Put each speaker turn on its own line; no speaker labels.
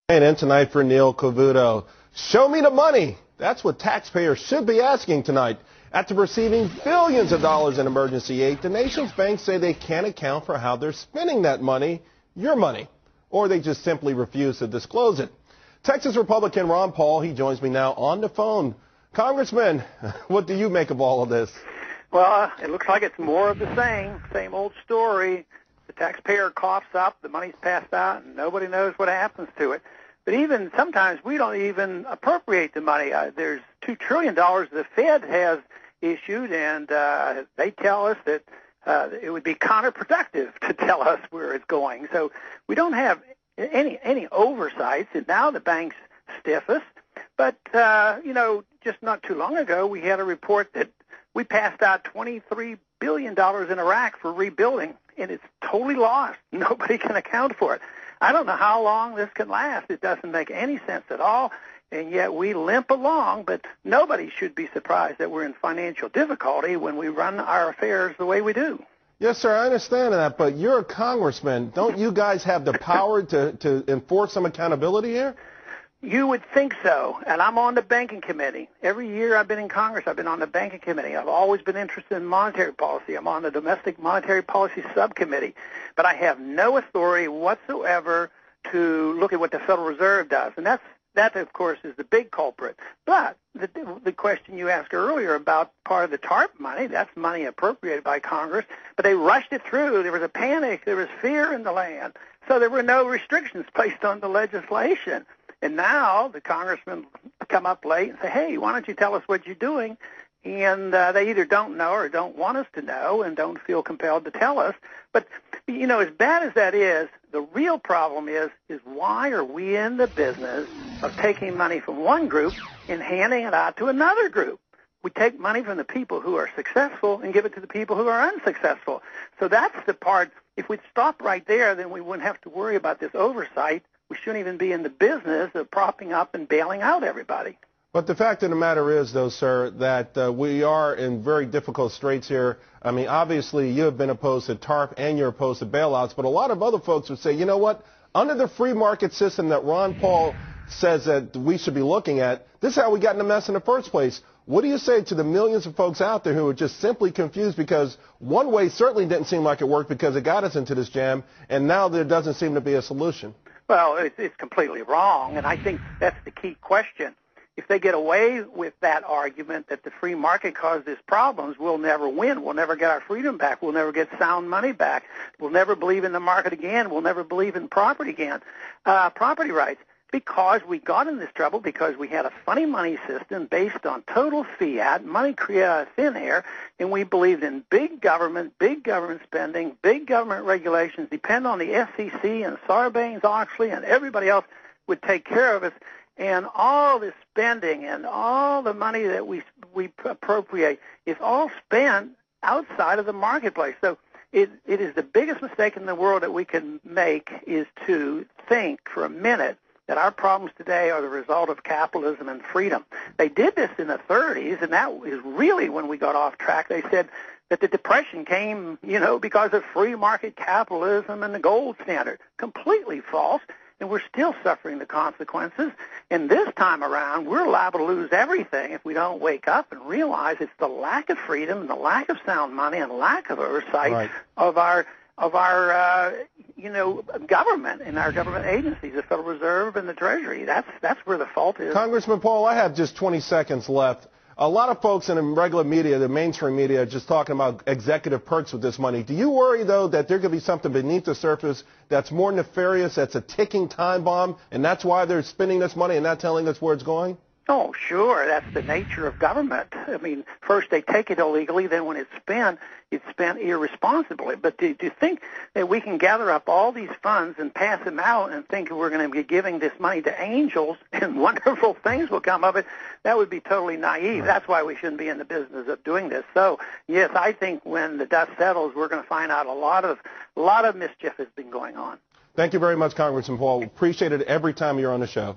In tonight for Neil Cavuto. Show me the money. That's what taxpayers should be asking tonight. After receiving billions of dollars in emergency aid, the nation's banks say they can't account for how they're spending that money, your money, or they just simply refuse to disclose it. Texas Republican Ron Paul, he joins me now on the phone. Congressman, what do you make of all of this?
Well, it looks like it's more of the same old story. The taxpayer coughs up, the money's passed out, and nobody knows what happens to it. But even sometimes we don't even appropriate the money. There's $2 trillion the Fed has issued, and they tell us that it would be counterproductive to tell us where it's going. So we don't have any oversights, and now the banks stiff us. But, just not too long ago, we had a report that we passed out $23 billion in Iraq for rebuilding, and it's totally lost. Nobody can account for it. I don't know how long this can last. It doesn't make any sense at all, and yet we limp along, but nobody should be surprised that we're in financial difficulty when we run our affairs the way we do.
Yes, sir, I understand that, but you're a congressman. Don't you guys have the power to enforce some accountability here?
You would think so, and I'm on the banking committee. Every year I've been in Congress, I've been on the banking committee. I've always been interested in monetary policy. I'm on the domestic monetary policy subcommittee, but I have no authority whatsoever to look at what the Federal Reserve does, and that of course, is the big culprit. But the question you asked earlier about part of the TARP money, that's money appropriated by Congress, but they rushed it through. There was a panic. There was fear in the land, so there were no restrictions placed on the legislation. And now the congressmen come up late and say, hey, why don't you tell us what you're doing? And they either don't know or don't want us to know and don't feel compelled to tell us. But, as bad as that is, the real problem is why are we in the business of taking money from one group and handing it out to another group? We take money from the people who are successful and give it to the people who are unsuccessful. So that's the part. If we'd stop right there, then we wouldn't have to worry about this oversight. We shouldn't even be in the business of propping up and bailing out everybody.
But the fact of the matter is, though, sir, that we are in very difficult straits here. I mean, obviously, you have been opposed to TARP and you're opposed to bailouts, but a lot of other folks would say, you know what, under the free market system that Ron Paul says that we should be looking at, this is how we got in the mess in the first place. What do you say to the millions of folks out there who are just simply confused because one way certainly didn't seem like it worked because it got us into this jam, and now there doesn't seem to be a solution?
Well, it's completely wrong, and I think that's the key question. If they get away with that argument that the free market caused these problems, we'll never win. We'll never get our freedom back. We'll never get sound money back. We'll never believe in the market again. We'll never believe in property again, property rights. Because we got in this trouble because we had a funny money system based on total fiat, money created out of thin air, and we believed in big government spending, big government regulations, depend on the SEC and Sarbanes-Oxley and everybody else would take care of us, and all this spending and all the money that we appropriate is all spent outside of the marketplace. So it is the biggest mistake in the world that we can make is to think for a minute that our problems today are the result of capitalism and freedom. They did this in the 30s, and that is really when we got off track. They said that the Depression came, because of free market capitalism and the gold standard. Completely false, and we're still suffering the consequences. And this time around, we're liable to lose everything if we don't wake up and realize it's the lack of freedom and the lack of sound money and lack of oversight of our government and our government agencies, the Federal Reserve and the Treasury. That's where the fault is.
Congressman Paul, I have just 20 seconds left. A lot of folks in the regular media, the mainstream media, are just talking about executive perks with this money. Do you worry, though, that there could be something beneath the surface that's more nefarious, that's a ticking time bomb, and that's why they're spending this money and not telling us where it's going?
Oh, sure. That's the nature of government. I mean, first they take it illegally, then when it's spent irresponsibly. But do you think that we can gather up all these funds and pass them out and think we're going to be giving this money to angels and wonderful things will come of it? That would be totally naive. That's why we shouldn't be in the business of doing this. So, yes, I think when the dust settles, we're going to find out a lot of mischief has been going on.
Thank you very much, Congressman Paul. Appreciate it every time you're on the show.